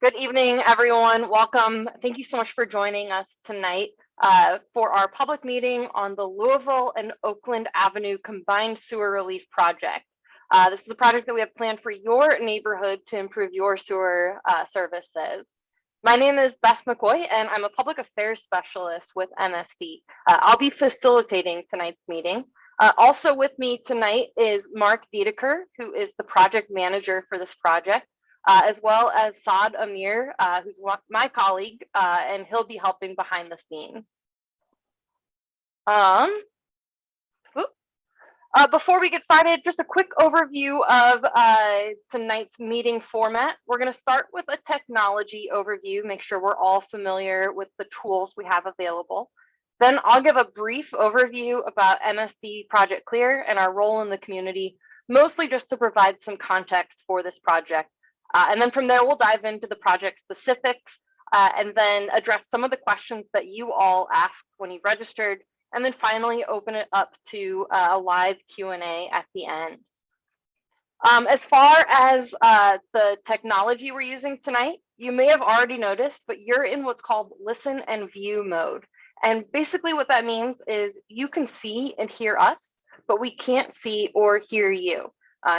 Good evening, everyone. Welcome. Thank you so much for joining us tonight for our public meeting on the Louisville and Oakland Avenue Combined Sewer Relief Project. This is a project that we have planned for your neighborhood to improve your sewer services. My name is Beth McCoy, and I'm a public affairs specialist with MSD. I'll be facilitating tonight's meeting. Also with me tonight is Mark Dedeker, who is the project manager for this project. As well as Saad Amir, who's my colleague, and he'll be helping behind the scenes. Before we get started, just a quick overview of tonight's meeting format. We're going to start with a technology overview, make sure we're all familiar with the tools we have available. Then I'll give a brief overview about MSD Project Clear and our role in the community, mostly just to provide some context for this project. And then from there, we'll dive into the project specifics and then address some of the questions that you all asked when you registered, and then finally open it up to a live Q&A at the end. As far as the technology we're using tonight, you may have already noticed, but you're in what's called listen and view mode. And basically what that means is you can see and hear us, but we can't see or hear you.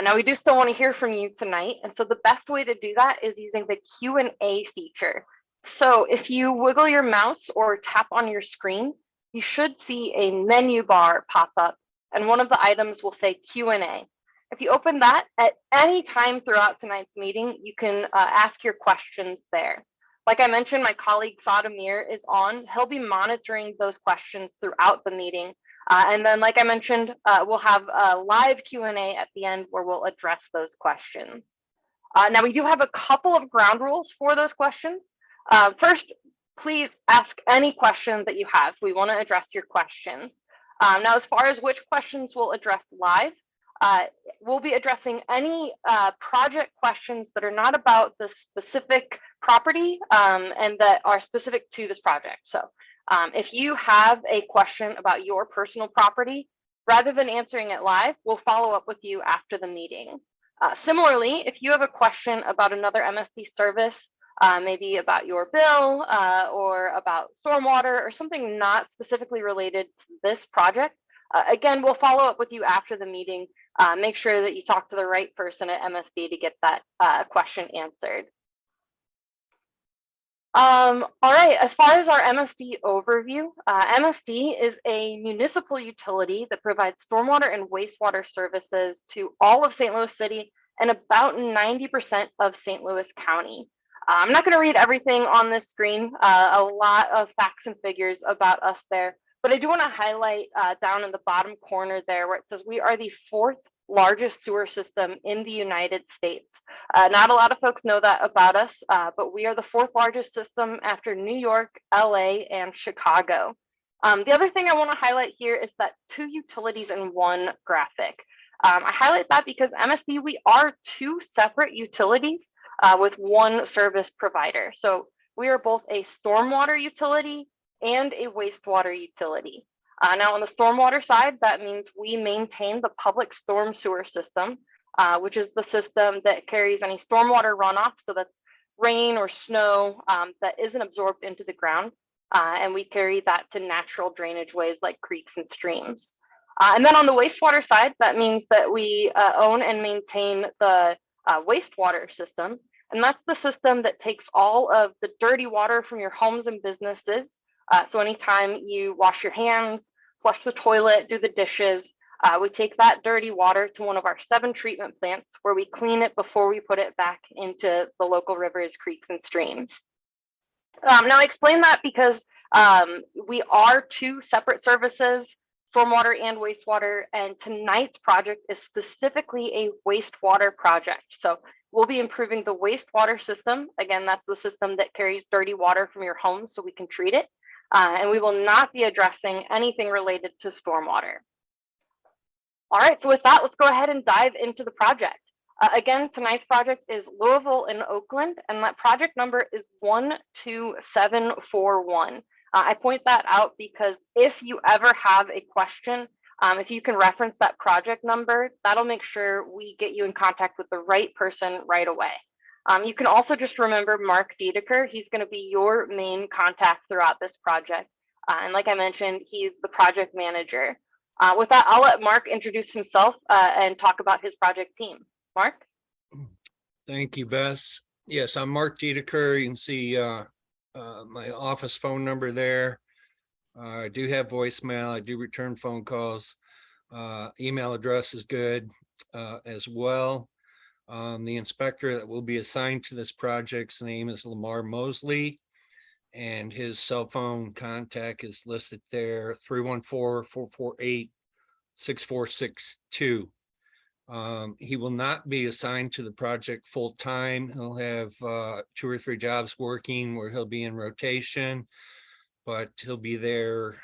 Now we do still want to hear from you tonight, and so the best way to do that is using the Q&A feature. So if you wiggle your mouse or tap on your screen, you should see a menu bar pop up, and one of the items will say Q&A. If you open that at any time throughout tonight's meeting, you can ask your questions there. Like I mentioned, my colleague Saad Amir is on. He'll be monitoring those questions throughout the meeting. And then, like I mentioned, we'll have a live Q&A at the end where we'll address those questions. Now, we do have a couple of ground rules for those questions. First, please ask any question that you have. We want to address your questions. Now, as far as which questions we'll address live, we'll be addressing any project questions that are not about the specific property and that are specific to this project. So if you have a question about your personal property, rather than answering it live, we'll follow up with you after the meeting. Similarly, if you have a question about another MSD service, maybe about your bill or about stormwater or something not specifically related to this project, again, we'll follow up with you after the meeting. Make sure that you talk to the right person at MSD to get that question answered. All right, as far as our MSD overview, MSD is a municipal utility that provides stormwater and wastewater services to all of St. Louis City and about 90% of St. Louis County. I'm not going to read everything on this screen, a lot of facts and figures about us there, but I do want to highlight down in the bottom corner there where it says we are the 4th largest sewer system in the United States. Not a lot of folks know that about us, but we are the 4th largest system after New York, LA, and Chicago. The other thing I want to highlight here is that 2 utilities in 1 graphic. I highlight that because MSD, we are 2 separate utilities with 1 service provider. So we are both a stormwater utility and a wastewater utility. Now on the stormwater side, that means we maintain the public storm sewer system, which is the system that carries any stormwater runoff, so that's rain or snow that isn't absorbed into the ground, and we carry that to natural drainage ways like creeks and streams. And then on the wastewater side, that means that we own and maintain the wastewater system, and that's the system that takes all of the dirty water from your homes and businesses. So anytime you wash your hands, flush the toilet, do the dishes, we take that dirty water to one of our 7 treatment plants where we clean it before we put it back into the local rivers, creeks, and streams. Now I explain that because we are 2 separate services, stormwater and wastewater, and tonight's project is specifically a wastewater project. So we'll be improving the wastewater system. Again, that's the system that carries dirty water from your home so we can treat it. And we will not be addressing anything related to stormwater. All right, so with that, let's go ahead and dive into the project. Again, tonight's project is Louisville and Oakland, and that project number is 12741. I point that out because if you ever have a question, if you can reference that project number, that'll make sure we get you in contact with the right person right away. You can also just remember Mark Dedeker. He's going to be your main contact throughout this project. And like I mentioned, he's the project manager. With that, I'll let Mark introduce himself and talk about his project team. Mark? Thank you, Bess. Yes, I'm Mark Dedeker. You can see my office phone number there. I do have voicemail. I do return phone calls. Email address is good as well. The inspector that will be assigned to this project's name is Lamar Mosley, and his cell phone contact is listed there, 314-448-6462. He will not be assigned to the project full time. He'll have 2 or 3 jobs working where he'll be in rotation, but he'll be there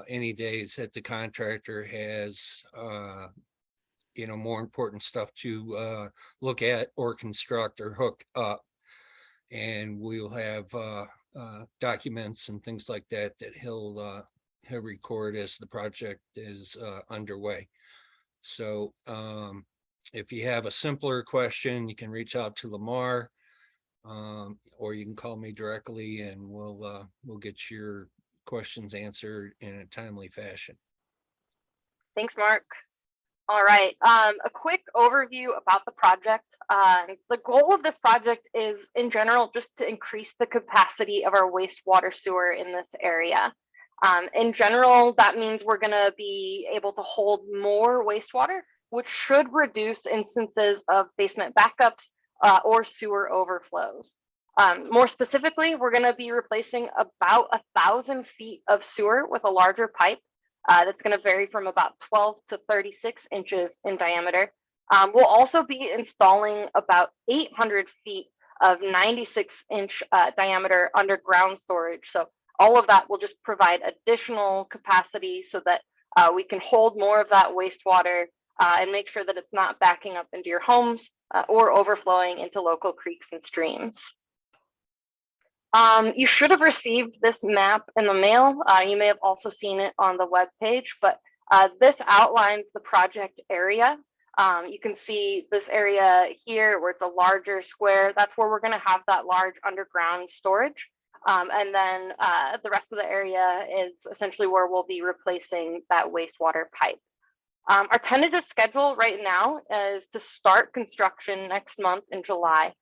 any days that the contractor has more important stuff to look at or construct or hook up. And we'll have documents and things like that he'll record as the project is underway. So if you have a simpler question, you can reach out to Lamar, or you can call me directly, and we'll get your questions answered in a timely fashion. Thanks, Mark. All right, a quick overview about the project. The goal of this project is, in general, just to increase the capacity of our wastewater sewer in this area. In general, that means we're going to be able to hold more wastewater, which should reduce instances of basement backups or sewer overflows. More specifically, we're going to be replacing about 1,000 feet of sewer with a larger pipe. That's going to vary from about 12 to 36 inches in diameter. We'll also be installing about 800 feet of 96-inch diameter underground storage. So all of that will just provide additional capacity so that we can hold more of that wastewater and make sure that it's not backing up into your homes or overflowing into local creeks and streams. You should have received this map in the mail. You may have also seen it on the web page, but this outlines the project area. You can see this area here where it's a larger square. That's where we're going to have that large underground storage. And then the rest of the area is essentially where we'll be replacing that wastewater pipe. Our tentative schedule right now is to start construction next month in July.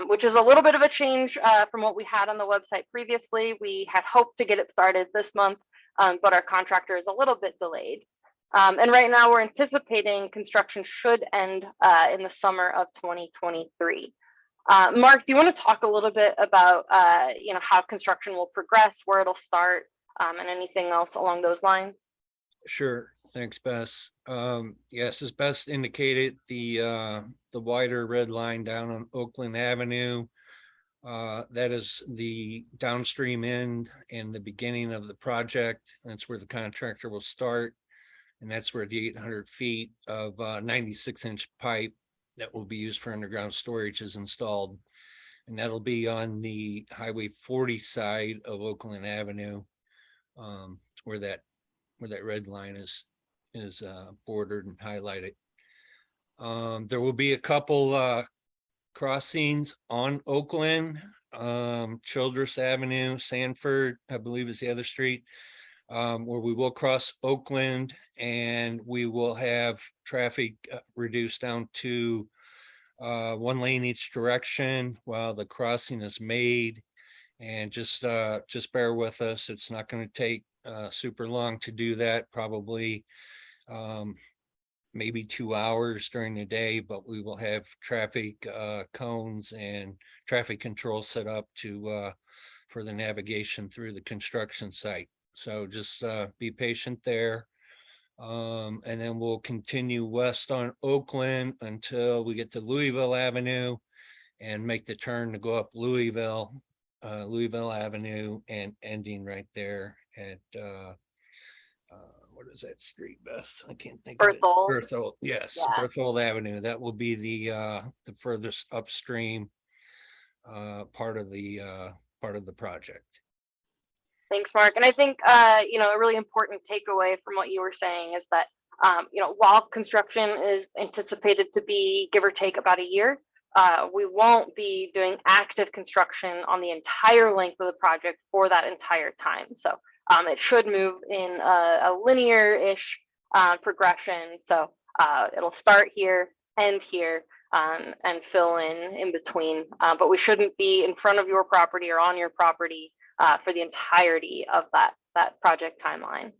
Which is a little bit of a change from what we had on the website previously. We had hoped to get it started this month, but our contractor is a little bit delayed. And right now we're anticipating construction should end in the summer of 2023. Mark, do you want to talk a little bit about how construction will progress, where it'll start, and anything else along those lines? Sure. Thanks, Bess. Yes, as Bess indicated, the wider red line down on Oakland Avenue, that is the downstream end and the beginning of the project. That's where the contractor will start. And that's where the 800 feet of 96-inch pipe that will be used for underground storage is installed. And that'll be on the Highway 40 side of Oakland Avenue, where that red line is bordered and highlighted. There will be a couple crossings on Oakland, Childress Avenue, Sanford, I believe is the other street, where we will cross Oakland, and we will have traffic reduced down to 1 lane each direction while the crossing is made. And just bear with us. It's not going to take super long to do that, probably maybe 2 hours during the day, but we will have traffic cones and traffic control set up for the navigation through the construction site. So just be patient there. And then we'll continue west on Oakland until we get to Louisville Avenue and make the turn to go up Louisville Avenue and ending right there at what is that street, Beth? I can't think of it. Berthold. Yes, yeah. Berthold Avenue. That will be the furthest upstream part of the project. Thanks, Mark. And I think a really important takeaway from what you were saying is that while construction is anticipated to be give or take about a year, we won't be doing active construction on the entire length of the project for that entire time. So it should move in a linear-ish progression. So it'll start here, end here, and fill in between. But we shouldn't be in front of your property or on your property for the entirety of that project timeline.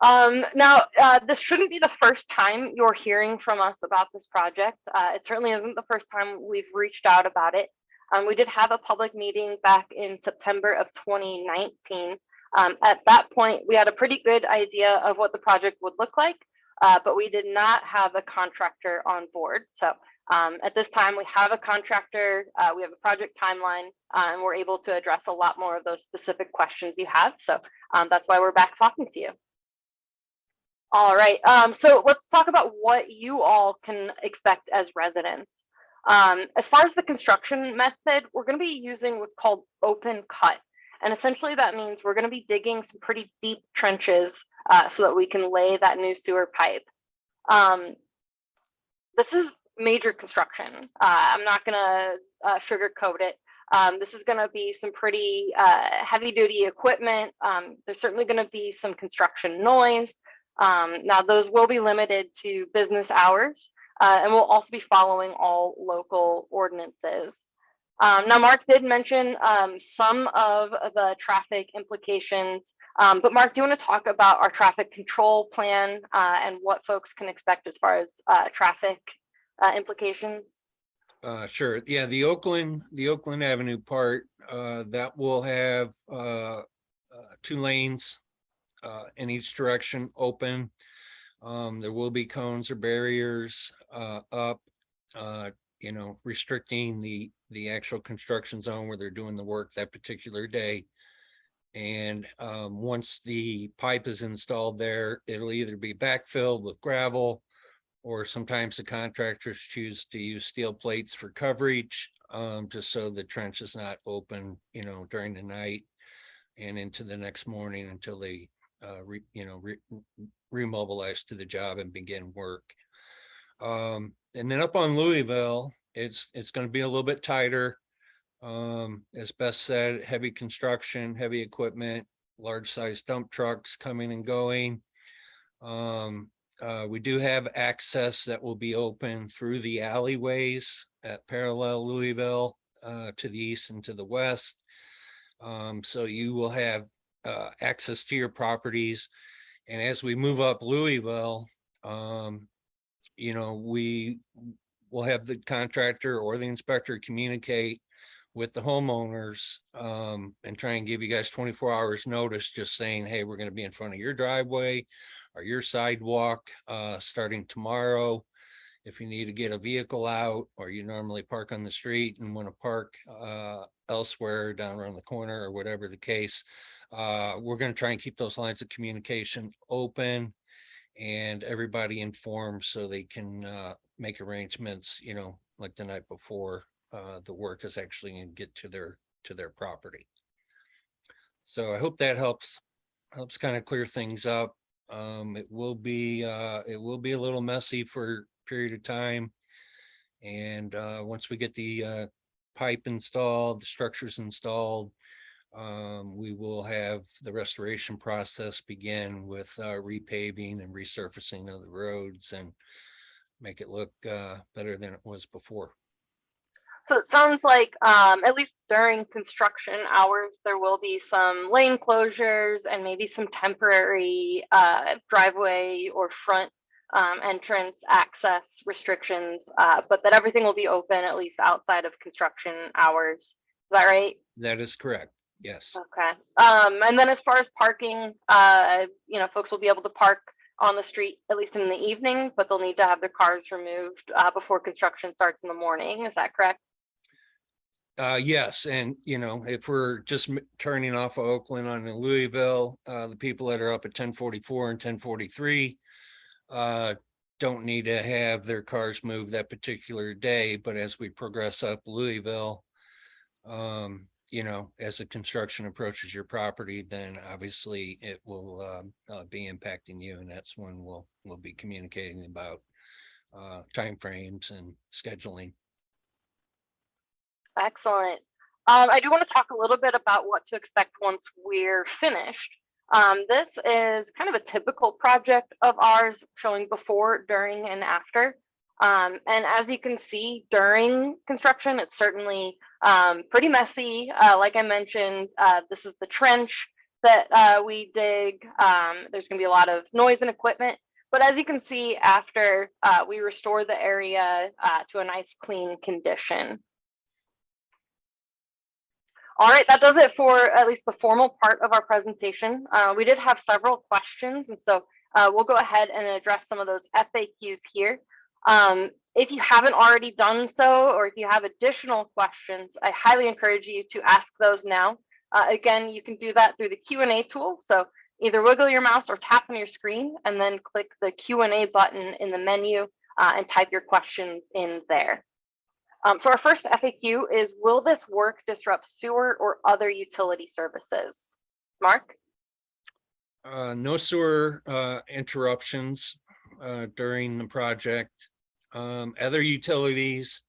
Now, this shouldn't be the first time you're hearing from us about this project. It certainly isn't the first time we've reached out about it. We did have a public meeting back in September of 2019. At that point, we had a pretty good idea of what the project would look like, but we did not have a contractor on board. So at this time, we have a contractor, we have a project timeline, and we're able to address a lot more of those specific questions you have. So that's why we're back talking to you. All right, so let's talk about what you all can expect as residents. As far as the construction method, we're going to be using what's called open cut. And essentially that means we're going to be digging some pretty deep trenches so that we can lay that new sewer pipe. This is major construction. I'm not going to sugarcoat it. This is going to be some pretty heavy duty equipment. There's certainly going to be some construction noise. Now, those will be limited to business hours, and we'll also be following all local ordinances. Now, Mark did mention some of the traffic implications, but Mark, do you want to talk about our traffic control plan and what folks can expect as far as traffic implications? Sure. Yeah, the Oakland Avenue part that will have 2 lanes in each direction open. There will be cones or barriers up, restricting the actual construction zone where they're doing the work that particular day. And once the pipe is installed there, it'll either be backfilled with gravel, or sometimes the contractors choose to use steel plates for coverage, just so the trench is not open, during the night and into the next morning until they remobilize to the job and begin work. And then up on Louisville, it's going to be a little bit tighter. As Beth said, heavy construction, heavy equipment, large size dump trucks coming and going. We do have access that will be open through the alleyways at parallel Louisville to the east and to the west. So you will have access to your properties. And as we move up Louisville, we will have the contractor or the inspector communicate with the homeowners and try and give you guys 24 hours notice, just saying, hey, we're going to be in front of your driveway or your sidewalk starting tomorrow. If you need to get a vehicle out, or you normally park on the street and want to park elsewhere down around the corner or whatever the case, we're going to try and keep those lines of communication open and everybody informed so they can make arrangements, like the night before the work is actually going to get to their property. So I hope that helps kind of clear things up. It will be a little messy for a period of time, and once we get the pipe installed, the structures installed, we will have the restoration process begin with repaving and resurfacing of the roads and make it look better than it was before. So it sounds like at least during construction hours, there will be some lane closures and maybe some temporary driveway or front entrance access restrictions, but that everything will be open at least outside of construction hours. Is that right? That is correct. Yes. Okay. And then as far as parking, folks will be able to park on the street, at least in the evening, but they'll need to have their cars removed before construction starts in the morning. Is that correct? Yes, and if we're just turning off of Oakland on Louisville, the people that are up at 1044 and 1043 don't need to have their cars moved that particular day. But as we progress up Louisville, as the construction approaches your property, then obviously it will be impacting you, and that's when we'll be communicating about timeframes and scheduling. Excellent. I do want to talk a little bit about what to expect once we're finished. This is kind of a typical project of ours, showing before, during, and after. And as you can see, during construction, it's certainly pretty messy. Like I mentioned, this is the trench that we dig. There's going to be a lot of noise and equipment. But as you can see, after we restore the area to a nice, clean condition. All right, that does it for at least the formal part of our presentation. We did have several questions, and so we'll go ahead and address some of those FAQs here. If you haven't already done so, or if you have additional questions, I highly encourage you to ask those now. Again, you can do that through the Q&A tool. So either wiggle your mouse or tap on your screen and then click the Q&A button in the menu and type your questions in there. So our first FAQ is, will this work disrupt sewer or other utility services? Mark? No sewer interruptions during the project. Other utilities,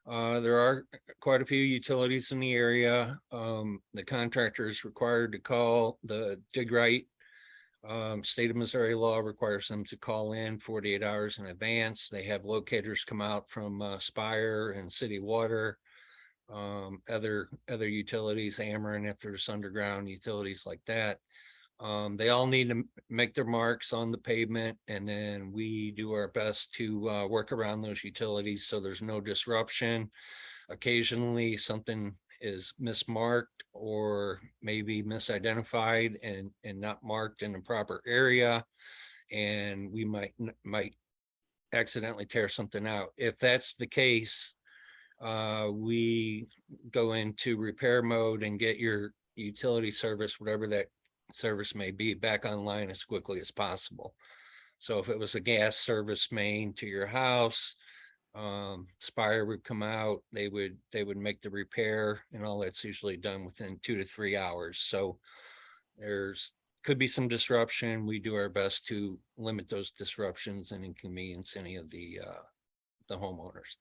there are quite a few utilities in the area. The contractor is required to call the dig right. State of Missouri law requires them to call in 48 hours in advance. They have locators come out from Spire and City Water, other utilities, Ameren, if there's underground utilities like that. They all need to make their marks on the pavement, and then we do our best to work around those utilities so there's no disruption. Occasionally something is mismarked or maybe misidentified and not marked in the proper area, and we might accidentally tear something out. If that's the case, we go into repair mode and get your utility service, whatever that service may be, back online as quickly as possible. So if it was a gas service main to your house, Spire would come out, they would make the repair, and all that's usually done within 2 to 3 hours. So there's could be some disruption. We do our best to limit those disruptions and inconvenience any of the homeowners.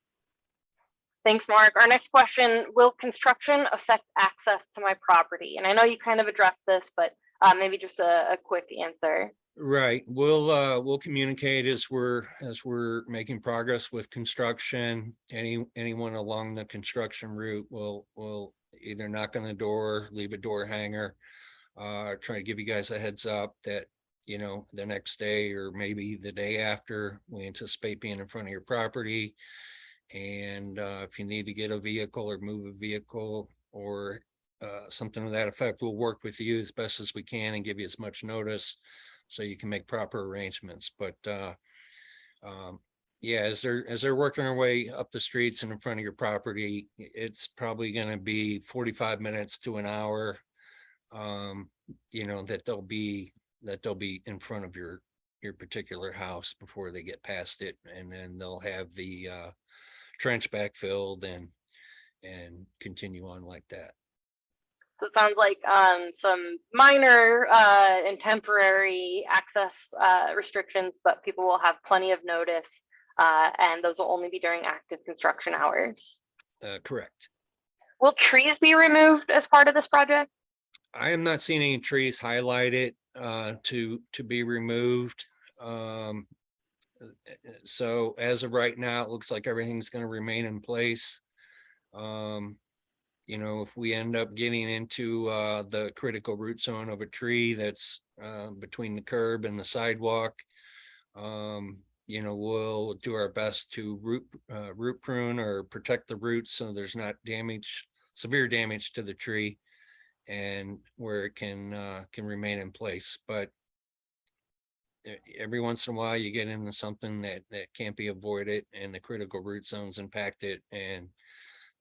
Thanks, Mark. Our next question, will construction affect access to my property? And I know you kind of addressed this, but maybe just a quick answer. Right. We'll communicate as we're making progress with construction. Anyone along the construction route will either knock on the door, leave a door hanger, try to give you guys a heads up that, you know, the next day or maybe the day after, we anticipate being in front of your property. And if you need to get a vehicle or move a vehicle or something to that effect, we'll work with you as best as we can and give you as much notice so you can make proper arrangements. But yeah, as they're working their way up the streets and in front of your property, it's probably going to be 45 minutes to an hour, you know, that they'll be in front of your particular house before they get past it, and then they'll have the trench backfilled and continue on like that. So it sounds like some minor and temporary access restrictions, but people will have plenty of notice, and those will only be during active construction hours. Correct. Will trees be removed as part of this project? I am not seeing any trees highlighted to be removed. So as of right now, it looks like everything's going to remain in place. You know, if we end up getting into the critical root zone of a tree that's between the curb and the sidewalk, you know, we'll do our best to root prune or protect the roots so there's not severe damage to the tree, and where it can remain in place. But every once in a while you get into something that can't be avoided and the critical root zone's impacted and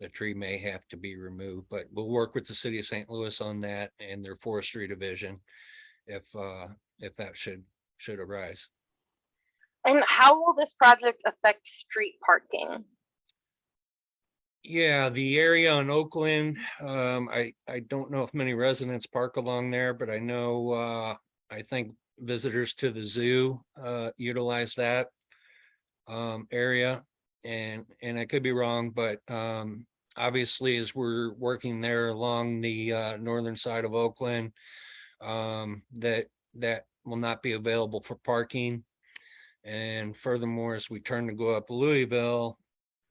the tree may have to be removed. But we'll work with the city of St. Louis on that and their forestry division if that should arise. And how will this project affect street parking? Yeah, the area on Oakland, I don't know if many residents park along there, but I know I think visitors to the zoo utilize that. area, and I could be wrong, but obviously as we're working there along the northern side of Oakland, that will not be available for parking. And furthermore, as we turn to go up Louisville,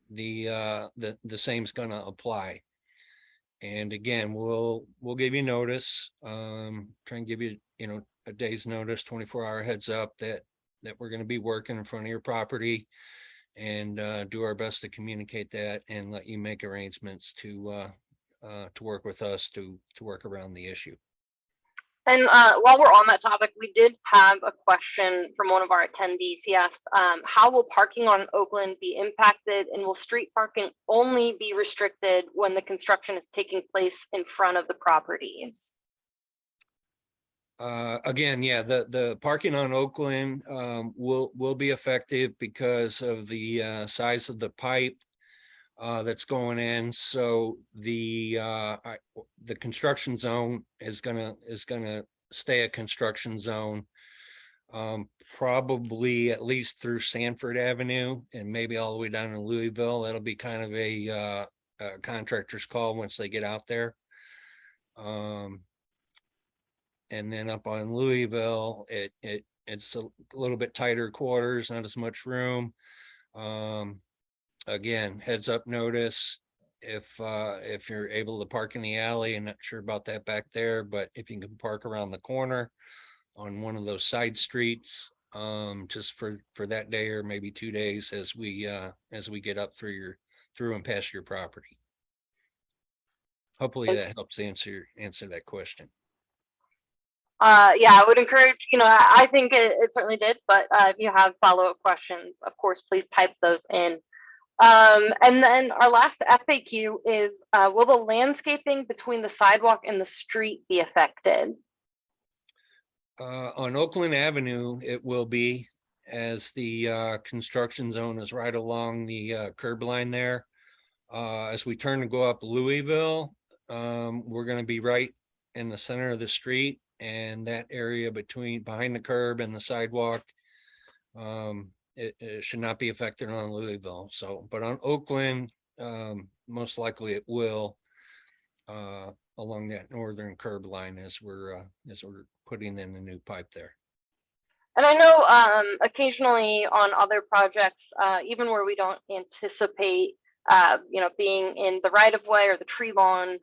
the same is going to apply. And again, we'll give you notice, try and give you, a day's notice, 24-hour heads up that we're going to be working in front of your property, and do our best to communicate that and let you make arrangements to work with us to work around the issue. And while we're on that topic, we did have a question from one of our attendees. He asked, how will parking on Oakland be impacted, and will street parking only be restricted when the construction is taking place in front of the properties? Again, yeah, the parking on Oakland will be effective because of the size of the pipe that's going in. So the construction zone is gonna stay a construction zone, probably at least through Sanford Avenue and maybe all the way down to Louisville. That'll be kind of a contractor's call once they get out there. And then up on Louisville, it's a little bit tighter quarters, not as much room. Again, heads up notice if you're able to park in the alley. I'm not sure about that back there, but if you can park around the corner on one of those side streets, just for that day or maybe 2 days as we get up through and past your property. Hopefully that helps answer that question. Yeah, I would encourage, I think it certainly did, but if you have follow-up questions, of course, please type those in. And then our last FAQ is, will the landscaping between the sidewalk and the street be affected? On Oakland Avenue, it will be, as the construction zone is right along the curb line there. As we turn to go up Louisville, we're going to be right in the center of the street, and that area behind the curb and the sidewalk, it should not be affected on Louisville. So, but on Oakland, most likely it will, along that northern curb line as we're putting in a new pipe there. And I know occasionally on other projects, even where we don't anticipate, being in the right of way or the tree lawn,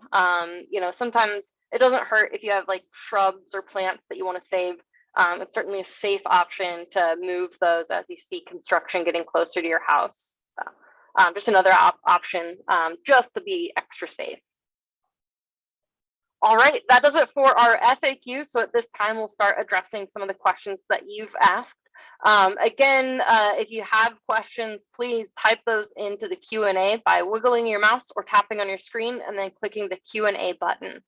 sometimes it doesn't hurt if you have like shrubs or plants that you want to save. It's certainly a safe option to move those as you see construction getting closer to your house. So, just another option, just to be extra safe. All right, that does it for our FAQ. So at this time, we'll start addressing some of the questions that you've asked. Again, if you have questions, please type those into the Q&A by wiggling your mouse or tapping on your screen and then clicking the Q&A button.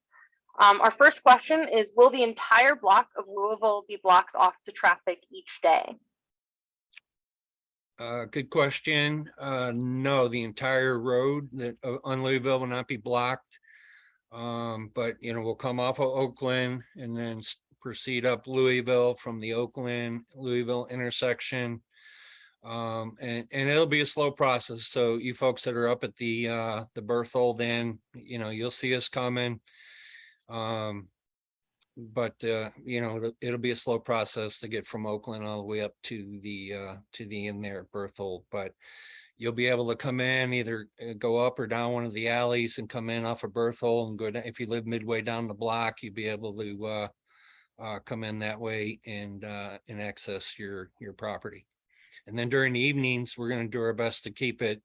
Our first question is, will the entire block of Louisville be blocked off to traffic each day? Good question. No, the entire road on Louisville will not be blocked. But we'll come off of Oakland and then proceed up Louisville from the Louisville intersection. And it'll be a slow process. So you folks that are up at the Berthold end, you'll see us coming. But it'll be a slow process to get from Oakland all the way up to the end there at Berthold. But you'll be able to come in, either go up or down one of the alleys and come in off of Berthold and go down. If you live midway down the block, you'll be able to come in that way and access your property. And then during the evenings, we're going to do our best to keep it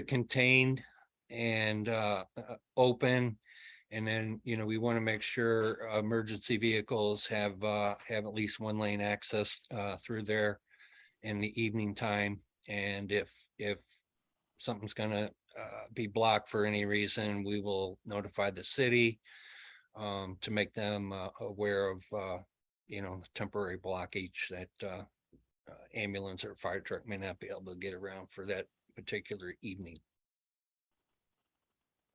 contained and open. And then, we want to make sure emergency vehicles have at least one lane access through there in the evening time. And if something's going to be blocked for any reason, we will notify the city to make them aware of, temporary blockage that ambulance or fire truck may not be able to get around for that particular evening.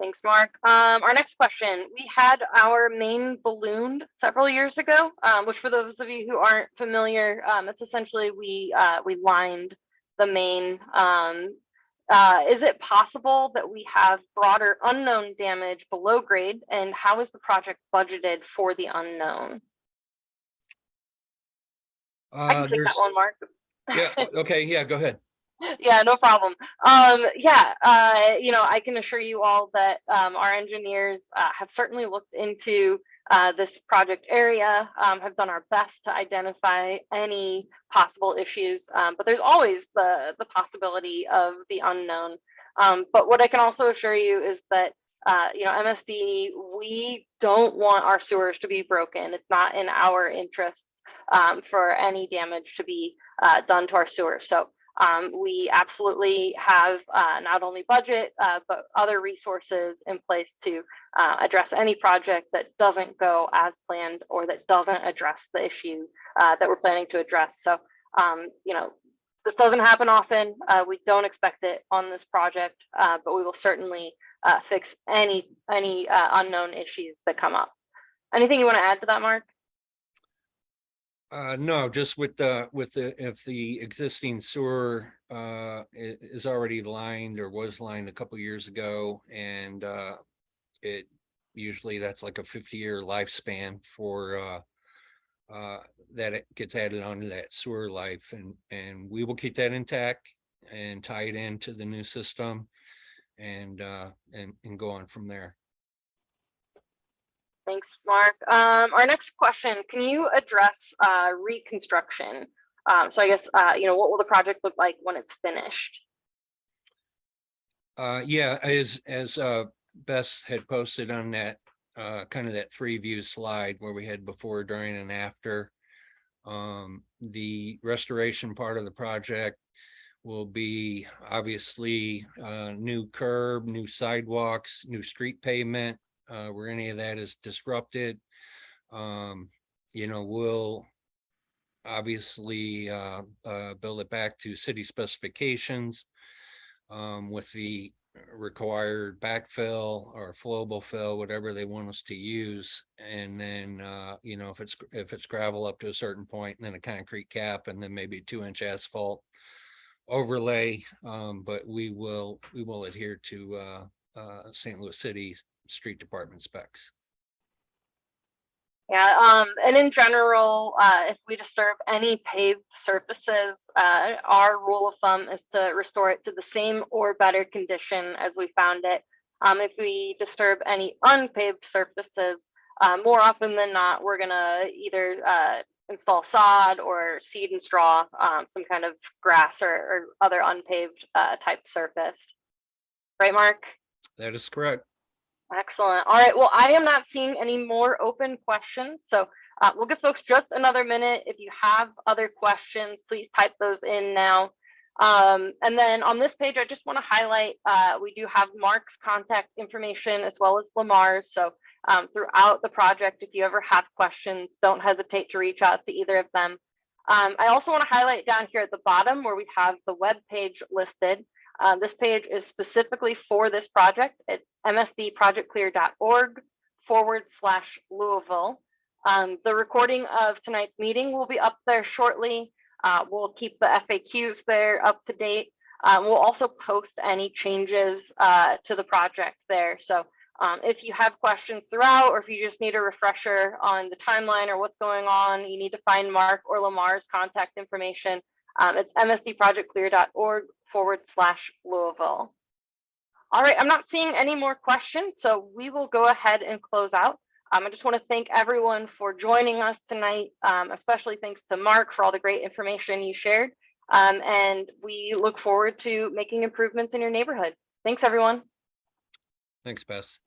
Thanks, Mark. Our next question, we had our main ballooned several years ago, which for those of you who aren't familiar, it's essentially we lined the main. Is it possible that we have broader unknown damage below grade, and how is the project budgeted for the unknown? I can take that one, Mark. Yeah, okay, yeah, go ahead. Yeah, no problem. I can assure you all that our engineers have certainly looked into this project area, have done our best to identify any possible issues, but there's always the possibility of the unknown. But what I can also assure you is that MSD, we don't want our sewers to be broken. It's not in our interests for any damage to be done to our sewers. So we absolutely have not only budget, but other resources in place to address any project that doesn't go as planned or that doesn't address the issue that we're planning to address. So, this doesn't happen often. We don't expect it on this project, but we will certainly fix any unknown issues that come up. Anything you want to add to that, Mark? No, just with if the existing sewer is already lined or was lined a couple years ago, and it usually that's like a 50-year lifespan for that it gets added onto that sewer life, and we will keep that intact and tie it into the new system and go on from there. Thanks, Mark. Our next question, can you address reconstruction? So I guess, what will the project look like when it's finished? Yeah, as Bess had posted on that kind of that 3-view slide where we had before, during, and after, the restoration part of the project will be obviously new curb, new sidewalks, new street pavement, where any of that is disrupted. We'll obviously build it back to city specifications with the required backfill or flowable fill, whatever they want us to use. And then, if it's gravel up to a certain point, and then a concrete cap, and then maybe 2-inch asphalt overlay. But we will adhere to St. Louis City street department specs. Yeah, and in general, if we disturb any paved surfaces, our rule of thumb is to restore it to the same or better condition as we found it. If we disturb any unpaved surfaces, more often than not, we're gonna either install sod or seed and straw, some kind of grass or other unpaved type surface. Right, Mark? That is correct. Excellent. All right. Well, I am not seeing any more open questions. So we'll give folks just another minute. If you have other questions, please type those in now. And then on this page, I just want to highlight, we do have Mark's contact information as well as Lamar's. So throughout the project, if you ever have questions, don't hesitate to reach out to either of them. I also want to highlight down here at the bottom where we have the web page listed. This page is specifically for this project. It's msdprojectclear.org/Louisville. The recording of tonight's meeting will be up there shortly. We'll keep the FAQs there up to date. We'll also post any changes to the project there. So if you have questions throughout, or if you just need a refresher on the timeline or what's going on, you need to find Mark or Lamar's contact information. It's msdprojectclear.org/Louisville. All right, I'm not seeing any more questions, so we will go ahead and close out. I just want to thank everyone for joining us tonight, especially thanks to Mark for all the great information you shared. And we look forward to making improvements in your neighborhood. Thanks, everyone. Thanks, Beth.